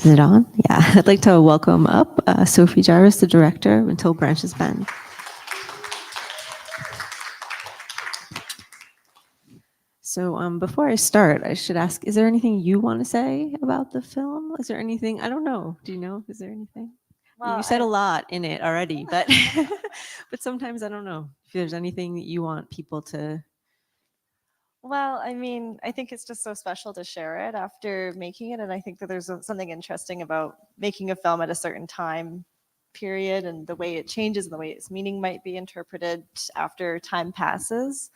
Is it on? Yeah. I'd like to welcome up Sophie Jarvis, the director of Until Branches Bend. So before I start, I should ask, is there anything you want to say about the film? Is there anything? I don't know. Do you know? Is there anything? Well, you said a lot in it already, but but sometimes I don't know if there's anything that you want people to. Well, I mean, I think it's just so special to share it after making it. And I think that there's something interesting about making a film at a certain time period and the way it changes and the way its meaning might be interpreted after time passes.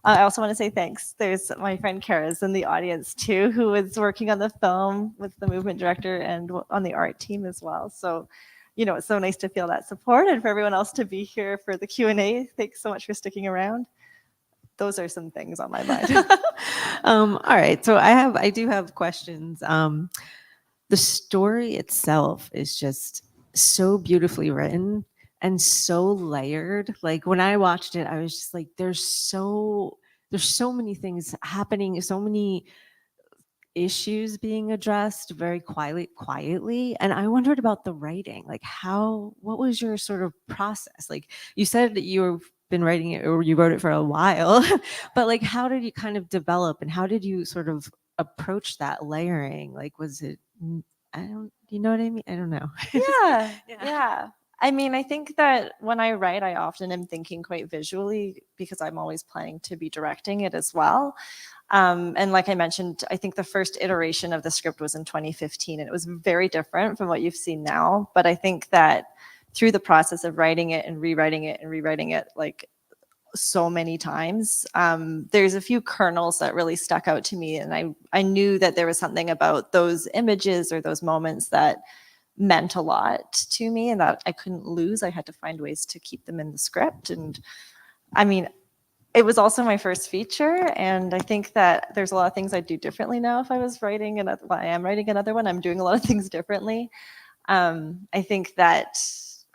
I also want to say thanks. There's my friend Kara's in the audience too, who was working on the film with the movement director and on the art team as well. So, it's so nice to feel that support and for everyone else to be here for the Q&A. Thanks so much for sticking around. Those are some things on my mind. All right, so I do have questions. The story itself is just so beautifully written and so layered. Like when I watched it, I was just like, there's so many things happening, so many issues being addressed very quietly. And I wondered about the writing, like what was your sort of process? Like you said that you've been writing it or you wrote it for a while, but like how did you kind of develop and how did you sort of approach that layering? Like was it, you know what I mean? I don't know. Yeah. I mean, I think that when I write, I often am thinking quite visually because I'm always planning to be directing it as well. And like I mentioned, I think the first iteration of the script was in 2015, and it was very different from what you've seen now. But I think that through the process of writing it and rewriting it like so many times, there's a few kernels that really stuck out to me. And I knew that there was something about those images or those moments that meant a lot to me and that I couldn't lose. I had to find ways to keep them in the script. And I mean, it was also my first feature, and I think that there's a lot of things I'd do differently now if I was writing another. Well, I am writing another one. I'm doing a lot of things differently. I think that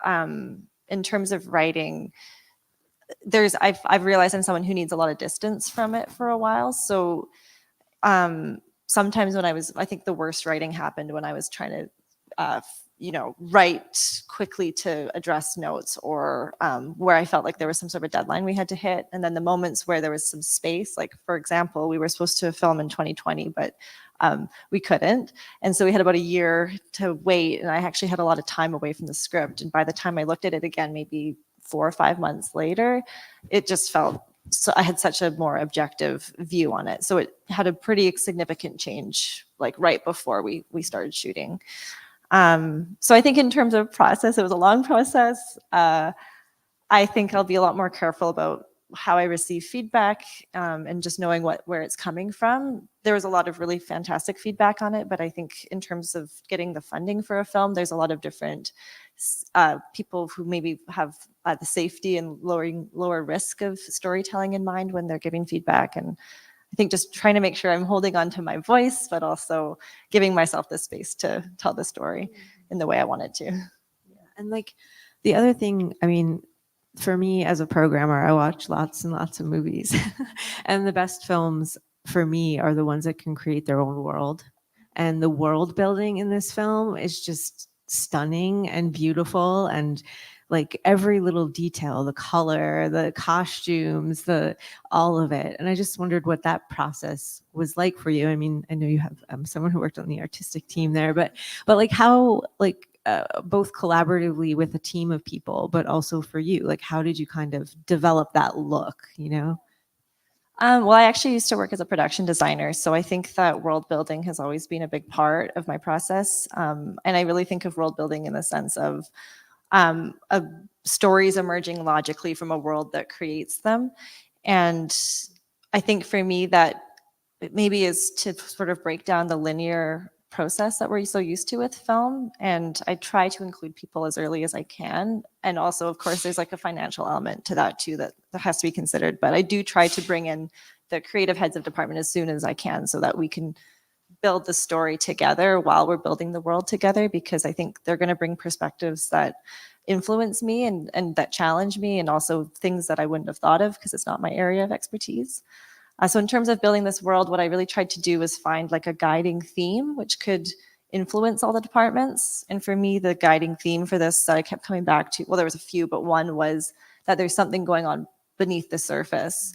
in terms of writing, I've realized I'm someone who needs a lot of distance from it for a while. So sometimes I think the worst writing happened when I was trying to write quickly to address notes or where I felt like there was some sort of deadline we had to hit. And then the moments where there was some space, like for example, we were supposed to film in 2020, but we couldn't. And so we had about a year to wait. And I actually had a lot of time away from the script. And by the time I looked at it again, maybe 4 or 5 months later, it just felt so I had such a more objective view on it. So it had a pretty significant change, like right before we started shooting. So I think in terms of process, it was a long process. I think I'll be a lot more careful about how I receive feedback and just knowing where it's coming from. There was a lot of really fantastic feedback on it, but I think in terms of getting the funding for a film, there's a lot of different people who maybe have the safety and lower risk of storytelling in mind when they're giving feedback. And I think just trying to make sure I'm holding on to my voice, but also giving myself the space to tell the story in the way I wanted to. Yeah. And like the other thing, I mean, for me as a programmer, I watch lots and lots of movies and the best films for me are the ones that can create their own world. And the world building in this film is just stunning and beautiful. And like every little detail, the color, the costumes, all of it. And I just wondered what that process was like for you. I mean, I know you have someone who worked on the artistic team there, but like how, like, both collaboratively with a team of people, but also for you, like how did you kind of develop that look, Well, I actually used to work as a production designer, so I think that world building has always been a big part of my process. And I really think of world building in the sense of stories emerging logically from a world that creates them. And I think for me that maybe is to sort of break down the linear process that we're so used to with film. And I try to include people as early as I can. And also, of course, there's like a financial element to that too that has to be considered. But I do try to bring in the creative heads of department as soon as I can so that we can build the story together while we're building the world together, because I think they're going to bring perspectives that influence me and that challenge me, and also things that I wouldn't have thought of because it's not my area of expertise. So in terms of building this world, what I really tried to do was find like a guiding theme, which could influence all the departments. And for me, the guiding theme for this that I kept coming back to, well, there was a few, but one was that there's something going on beneath the surface.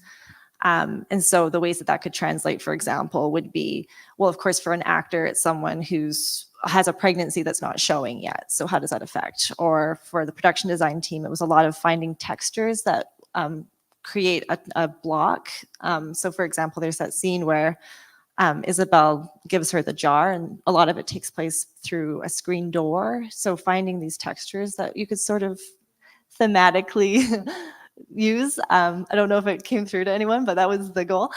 And so the ways that that could translate, for example, would be, well, of course, for an actor, it's someone who's has a pregnancy that's not showing yet. So how does that affect? Or for the production design team, it was a lot of finding textures that create a block. So for example, there's that scene where Isabel gives her the jar, and a lot of it takes place through a screen door. So finding these textures that you could sort of thematically use. I don't know if it came through to anyone, but that was the goal.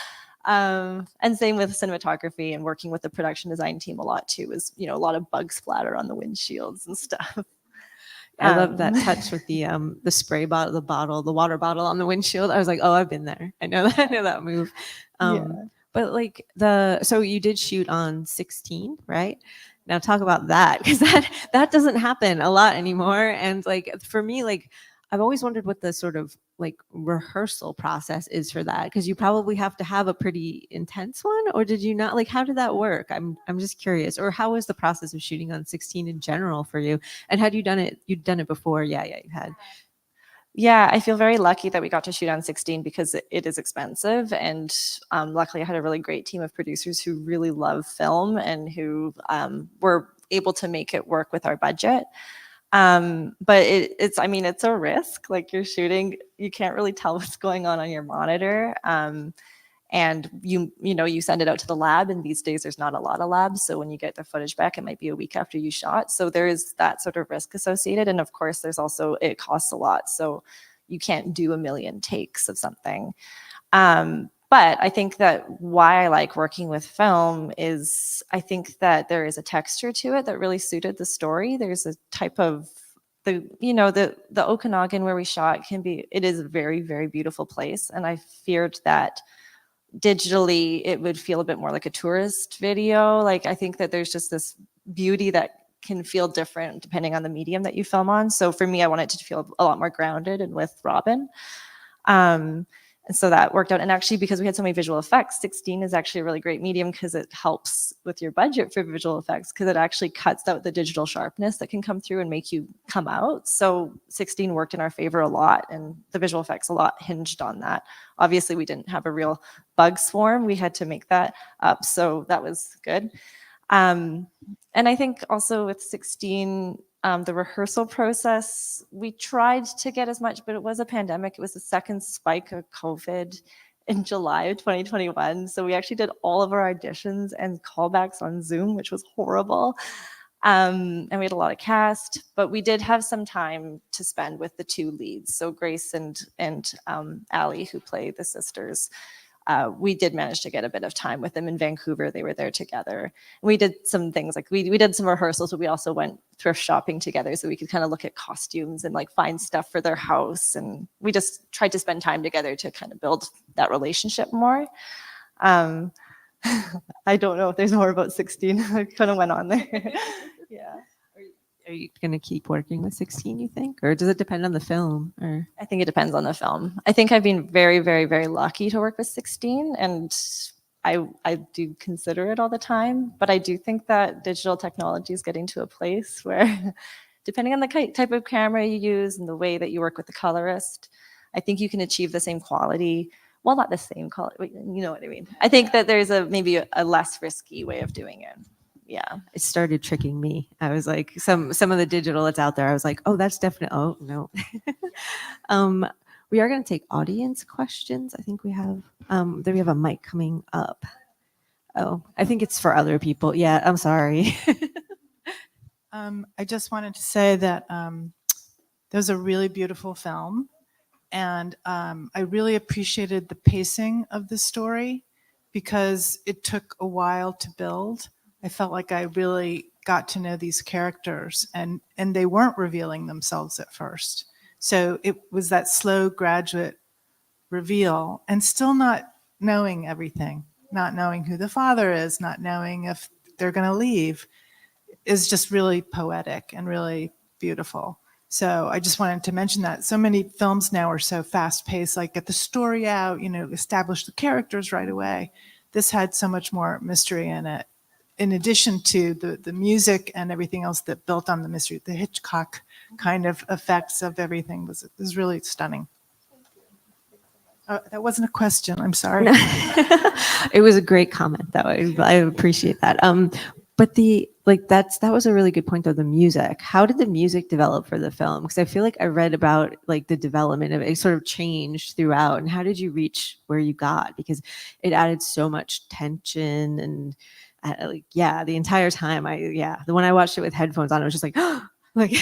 And same with cinematography and working with the production design team a lot too, is, you know, a lot of bug splatter on the windshields and stuff. I love that touch with the spray bottle, the water bottle on the windshield. I was like, oh, I've been there. I know that. I know that move. Yeah. But like so you did shoot on 16, right? Now talk about that, because that doesn't happen a lot anymore. And like for me, like I've always wondered what the sort of like rehearsal process is for that, because you probably have to have a pretty intense one, or did you not? Like, how did that work? I'm just curious. Or how was the process of shooting on 16 in general for you? And had you done it? You'd done it before? Yeah, you had. Yeah, I feel very lucky that we got to shoot on 16 because it is expensive. And luckily, I had a really great team of producers who really love film and who were able to make it work with our budget. But it's, I mean, it's a risk. Like you're shooting, you can't really tell what's going on your monitor. And you know, you send it out to the lab, and these days there's not a lot of labs. So when you get the footage back, it might be a week after you shot. So there is that sort of risk associated. And of course, there's also, it costs a lot. So you can't do a million takes of something. But I think that why I like working with film is I think that there is a texture to it that really suited the story. There's a type of the Okanagan where we shot it is a very, very beautiful place. And I feared that digitally it would feel a bit more like a tourist video. Like I think that there's just this beauty that can feel different depending on the medium that you film on. So for me, I wanted to feel a lot more grounded and with Robin. And so that worked out. And actually, because we had so many visual effects, 16 is actually a really great medium because it helps with your budget for visual effects, because it actually cuts out the digital sharpness that can come through and make you come out. So 16 worked in our favor a lot, and the visual effects a lot hinged on that. Obviously, we didn't have a real bug swarm. We had to make that up. So that was good. And I think also with 16, the rehearsal process, we tried to get as much, but it was a pandemic. It was the second spike of COVID in July of 2021. So we actually did all of our auditions and callbacks on Zoom, which was horrible. And we had a lot of cast, but we did have some time to spend with the two leads. So Grace and Allie, who play the sisters. We did manage to get a bit of time with them in Vancouver. They were there together. We did some things like we did some rehearsals, but we also went thrift shopping together so we could kind of look at costumes and like find stuff for their house. And we just tried to spend time together to kind of build that relationship more. I don't know if there's more about 16. I kind of went on there. Yeah. Are you going to keep working with 16, you think? Or does it depend on the film? Or I think it depends on the film. I think I've been very, very, very lucky to work with 16, and I do consider it all the time. But I do think that digital technology is getting to a place where, depending on the type of camera you use and the way that you work with the colorist, I think you can achieve the same quality. Well, not the same quality, you know what I mean. I think that there's maybe a less risky way of doing it. Yeah, it started tricking me. I was like, some of the digital that's out there, I was like, oh, that's definitely, oh no. We are going to take audience questions. I think we have a mic coming up. Oh, I think it's for other people. Yeah, I'm sorry. I just wanted to say that there was a really beautiful film, and I really appreciated the pacing of the story because it took a while to build. I felt like I really got to know these characters, and they weren't revealing themselves at first. So it was that slow, graduate reveal, and still not knowing everything, not knowing who the father is, not knowing if they're going to leave, is just really poetic and really beautiful. So I just wanted to mention that. So many films now are so fast-paced, like get the story out, establish the characters right away. This had so much more mystery in it. in addition to the music and everything else that built on the mystery, the Hitchcock kind of effects of everything was really stunning. That wasn't a question. I'm sorry. It was a great comment though. I appreciate that. But that was a really good point though, the music. How did the music develop for the film? Because I feel like I read about like the development of it. It sort of changed throughout. And how did you reach where you got? Because it added so much tension and the entire time when I watched it with headphones on, it was just like, like,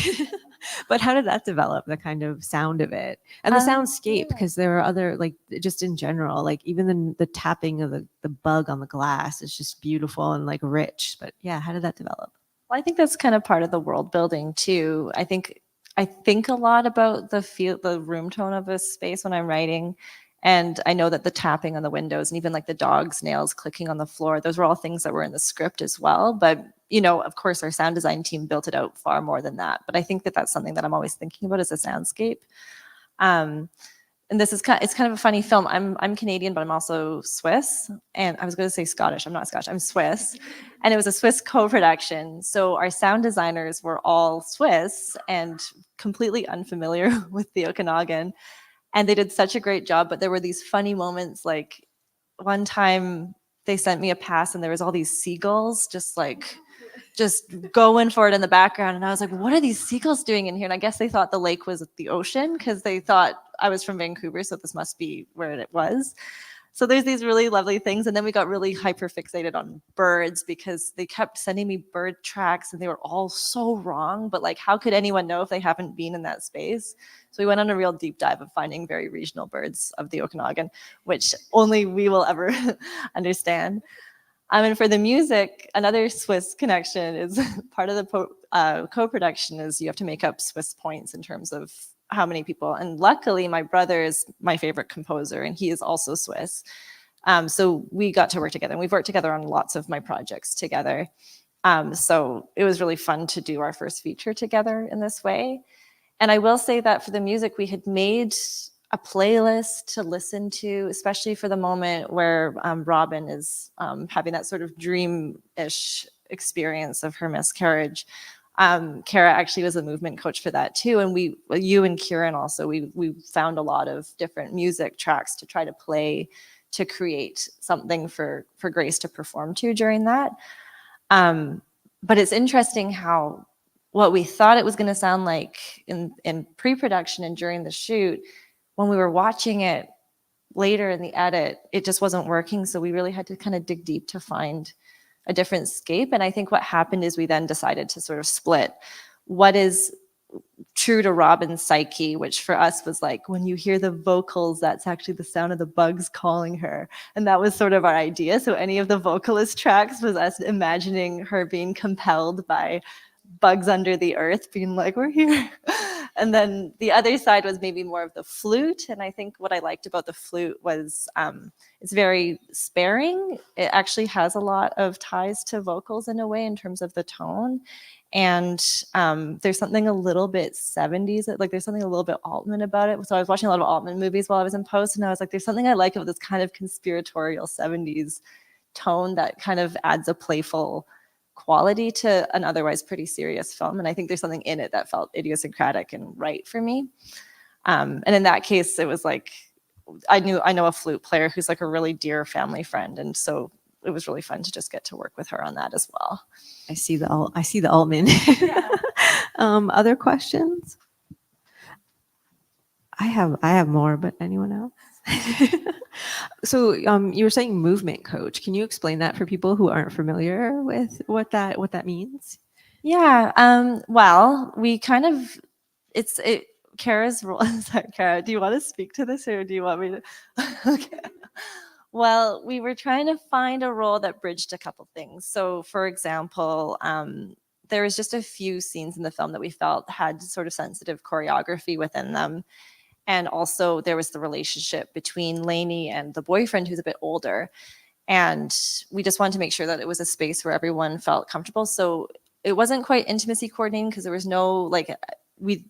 but how did that develop, the kind of sound of it and the soundscape? Because there are other, like, just in general, like even the tapping of the bug on the glass is just beautiful and like rich. But yeah, how did that develop? Well, I think that's kind of part of the world building too. I think a lot about the room tone of a space when I'm writing. And I know that the tapping on the windows and even like the dog's nails clicking on the floor, those were all things that were in the script as well. But, of course, our sound design team built it out far more than that. But I think that that's something that I'm always thinking about, is a soundscape. And this is it's kind of a funny film. I'm Canadian, but I'm also Swiss. And I was going to say Scottish. I'm not Scottish. I'm Swiss. And it was a Swiss co-production. So our sound designers were all Swiss and completely unfamiliar with the Okanagan. And they did such a great job. But there were these funny moments. Like one time they sent me a pass and there was all these seagulls just going for it in the background. And I was like, what are these seagulls doing in here? And I guess they thought the lake was the ocean because they thought I was from Vancouver. So this must be where it was. So there's these really lovely things. And then we got really hyper fixated on birds because they kept sending me bird tracks and they were all so wrong. But like, how could anyone know if they haven't been in that space? So we went on a real deep dive of finding very regional birds of the Okanagan, which only we will ever understand. And for the music, another Swiss connection is part of the co-production is you have to make up Swiss points in terms of how many people. And luckily, my brother is my favorite composer, and he is also Swiss. So we got to work together, and we've worked together on lots of my projects together. So it was really fun to do our first feature together in this way. And I will say that for the music, we had made a playlist to listen to, especially for the moment where Robin is having that sort of dream-ish experience of her miscarriage. Kara actually was a movement coach for that too. And you and Kieran also, we found a lot of different music tracks to try to play to create something for Grace to perform to during that. But it's interesting how what we thought it was going to sound like in pre-production and during the shoot, when we were watching it later in the edit, it just wasn't working. So we really had to kind of dig deep to find a different scape. And I think what happened is we then decided to sort of split what is true to Robin's psyche, which for us was like, when you hear the vocals, that's actually the sound of the bugs calling her. And that was sort of our idea. So any of the vocalist tracks was us imagining her being compelled by bugs under the earth, being like, we're here. And then the other side was maybe more of the flute. And I think what I liked about the flute was it's very sparing. It actually has a lot of ties to vocals in a way in terms of the tone. And there's something a little bit 70s, like there's something a little bit Altman about it. So I was watching a lot of Altman movies while I was in post, and I was like, there's something I like about this kind of conspiratorial 70s tone that kind of adds a playful quality to an otherwise pretty serious film. And I think there's something in it that felt idiosyncratic and right for me. And in that case, it was like, I know a flute player who's like a really dear family friend. And so it was really fun to just get to work with her on that as well. I see the Altman. Yeah. Other questions? I have more, but anyone else? So you were saying movement coach. Can you explain that for people who aren't familiar with what that means? Yeah. Well, we kind of Kara's role. Sorry, Kara, do you want to speak to this, or do you want me to? Okay. Well, we were trying to find a role that bridged a couple things. So, for example, there was just a few scenes in the film that we felt had sort of sensitive choreography within them. And also there was the relationship between Lainey and the boyfriend, who's a bit older. And we just wanted to make sure that it was a space where everyone felt comfortable. So it wasn't quite intimacy coordinating because there was no like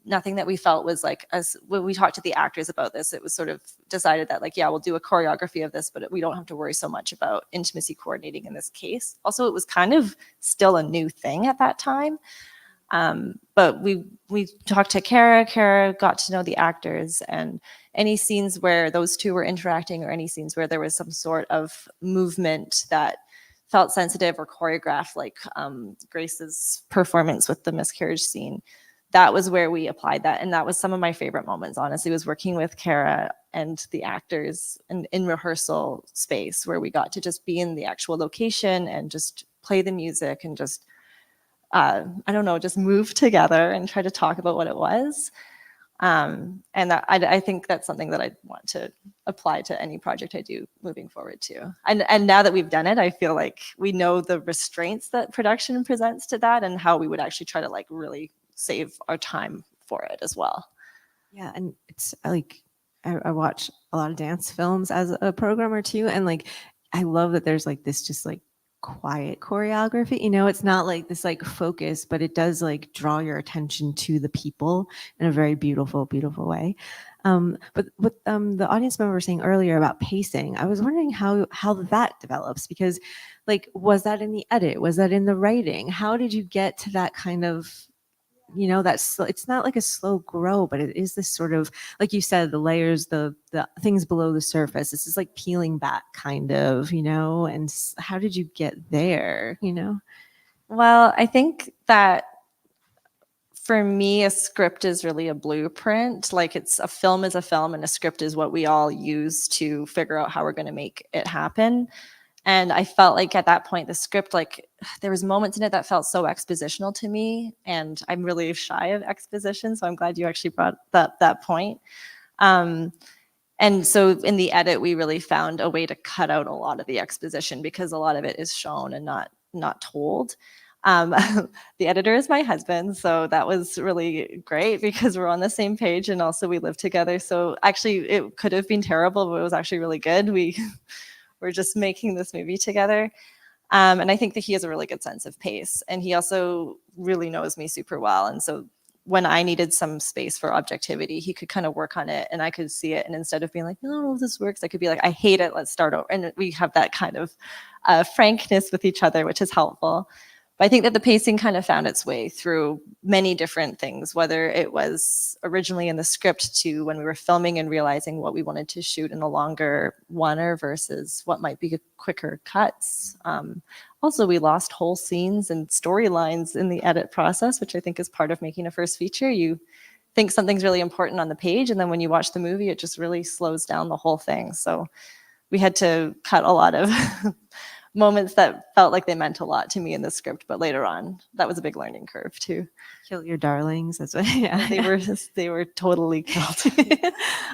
nothing that we felt was like, as when we talked to the actors about this, it was sort of decided that like, yeah, we'll do a choreography of this, but we don't have to worry so much about intimacy coordinating in this case. Also, it was kind of still a new thing at that time. But we talked to Kara. Kara got to know the actors, and any scenes where those two were interacting, or any scenes where there was some sort of movement that felt sensitive or choreographed, like Grace's performance with the miscarriage scene, that was where we applied that. And that was some of my favorite moments, honestly, was working with Kara and the actors in rehearsal space, where we got to just be in the actual location and just play the music and just I don't know, just move together and try to talk about what it was. And I think that's something that I want to apply to any project I do moving forward too. And now that we've done it, I feel like we know the restraints that production presents to that, and how we would actually try to like really save our time for it as well. Yeah, and it's like I watch a lot of dance films as a programmer too, and like I love that there's like this just like quiet choreography. You know, it's not like this like focus, but it does like draw your attention to the people in a very beautiful, beautiful way. But what the audience member was saying earlier about pacing, I was wondering how that develops, because like was that in the edit? Was that in the writing? How did you get to that kind of, you know, that's, it's not like a slow grow, but it is this sort of, like you said, the layers, the things below the surface. This is like peeling back kind of, you know, and how did you get there, you know? Well, I think that for me, a script is really a blueprint. Like, it's a film is a film, and a script is what we all use to figure out how we're going to make it happen. And I felt like at that point, the script, like there was moments in it that felt so expositional to me, and I'm really shy of exposition. So I'm glad you actually brought that point. And so in the edit, we really found a way to cut out a lot of the exposition, because a lot of it is shown and not told. The editor is my husband, so that was really great because we're on the same page, and also we live together. So actually, it could have been terrible, but it was actually really good. We're just making this movie together. And I think that he has a really good sense of pace. And he also really knows me super well. And so when I needed some space for objectivity, he could kind of work on it, and I could see it. And instead of being like, no, this works, I could be like, I hate it, let's start over. And we have that kind of frankness with each other, which is helpful. But I think that the pacing kind of found its way through many different things, whether it was originally in the script to when we were filming and realizing what we wanted to shoot in a longer oneer versus what might be quicker cuts. Also, we lost whole scenes and storylines in the edit process, which I think is part of making a first feature. You think something's really important on the page, and then when you watch the movie, it just really slows down the whole thing. So we had to cut a lot of moments that felt like they meant a lot to me in the script, but later on, that was a big learning curve too. Kill your darlings. That's what, yeah. They were totally killed.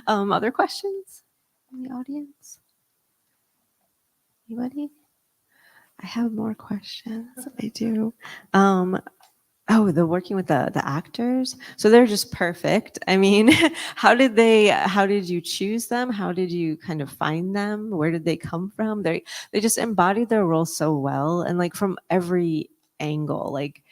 Other questions from the audience? Anybody? I have more questions. I do. Oh, the working with the actors. So they're just perfect. I mean, how did you choose them? How did you kind of find them? Where did they come from? They just embodied their role so well, and like from every angle. Like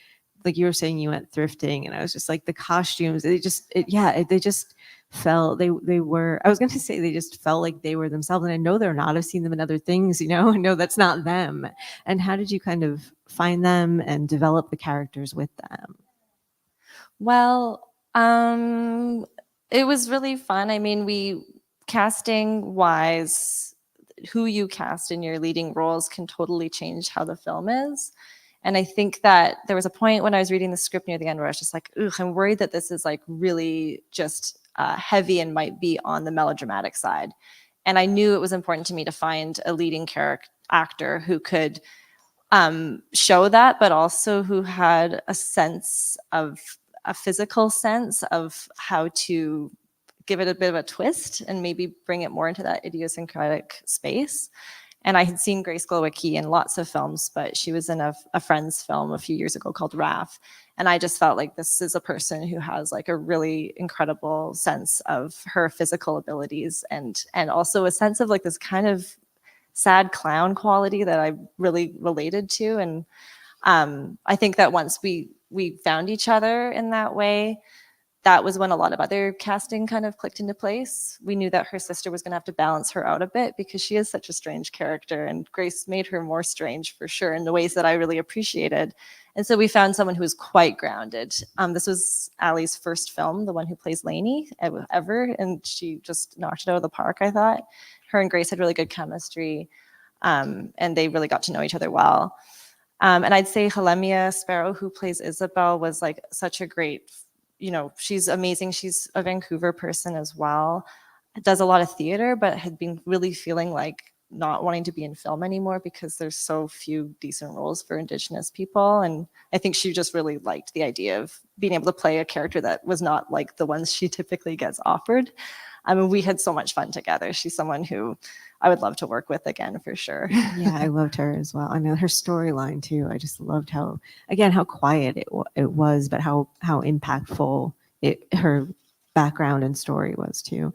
you were saying, you went thrifting, and I was just like, the costumes, they just felt, they were, I was going to say, they just felt like they were themselves. And I know they're not. I've seen them in other things, you know. I know that's not them. And how did you kind of find them and develop the characters with them? Well, it was really fun. I mean, casting wise, who you cast in your leading roles can totally change how the film is. And I think that there was a point when I was reading the script near the end where I was just like, ugh, I'm worried that this is like really just heavy and might be on the melodramatic side. And I knew it was important to me to find a leading actor who could show that, but also who had a physical sense of how to give it a bit of a twist and maybe bring it more into that idiosyncratic space. And I had seen Grace Glowacki in lots of films, but she was in a Friends film a few years ago called RAF. And I just felt like this is a person who has like a really incredible sense of her physical abilities, and also a sense of like this kind of sad clown quality that I really related to. And I think that once we found each other in that way, that was when a lot of other casting kind of clicked into place. We knew that her sister was going to have to balance her out a bit because she is such a strange character, and Grace made her more strange for sure in the ways that I really appreciated. And so we found someone who was quite grounded. This was Ali's first film, the one who plays Lainey ever, and she just knocked it out of the park, I thought. Her and Grace had really good chemistry, and they really got to know each other well. And I'd say Helemia Sparrow, who plays Isabel, was like such a great, she's amazing. She's a Vancouver person as well. Does a lot of theater, but had been really feeling like not wanting to be in film anymore because there's so few decent roles for Indigenous people. And I think she just really liked the idea of being able to play a character that was not like the ones she typically gets offered. I mean, we had so much fun together. She's someone who I would love to work with again for sure. Yeah, I loved her as well. I mean, her storyline too. I just loved how quiet it was, but how impactful her background and story was too.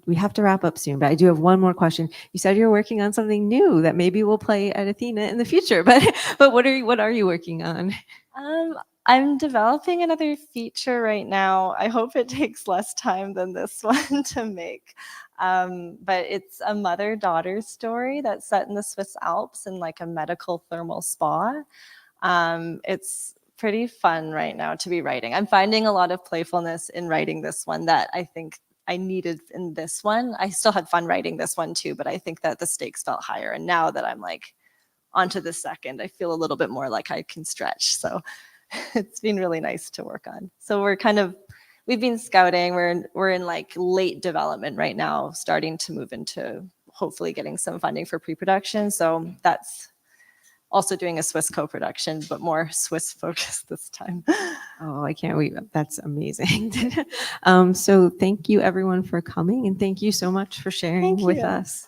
We have to wrap up soon, but I do have one more question. You said you're working on something new that maybe we'll play at Athena in the future, but what are you working on? I'm developing another feature right now. I hope it takes less time than this one to make. But it's a mother-daughter story that's set in the Swiss Alps in like a medical thermal spa. It's pretty fun right now to be writing. I'm finding a lot of playfulness in writing this one that I think I needed in this one. I still had fun writing this one too, but I think that the stakes felt higher. And now that I'm like onto the second, I feel a little bit more like I can stretch. So it's been really nice to work on. So we've been scouting. We're in like late development right now, starting to move into hopefully getting some funding for pre-production. So that's also doing a Swiss co-production, but more Swiss focused this time. Oh, I can't wait. That's amazing. So thank you everyone for coming, and thank you so much for sharing Thank with you. us.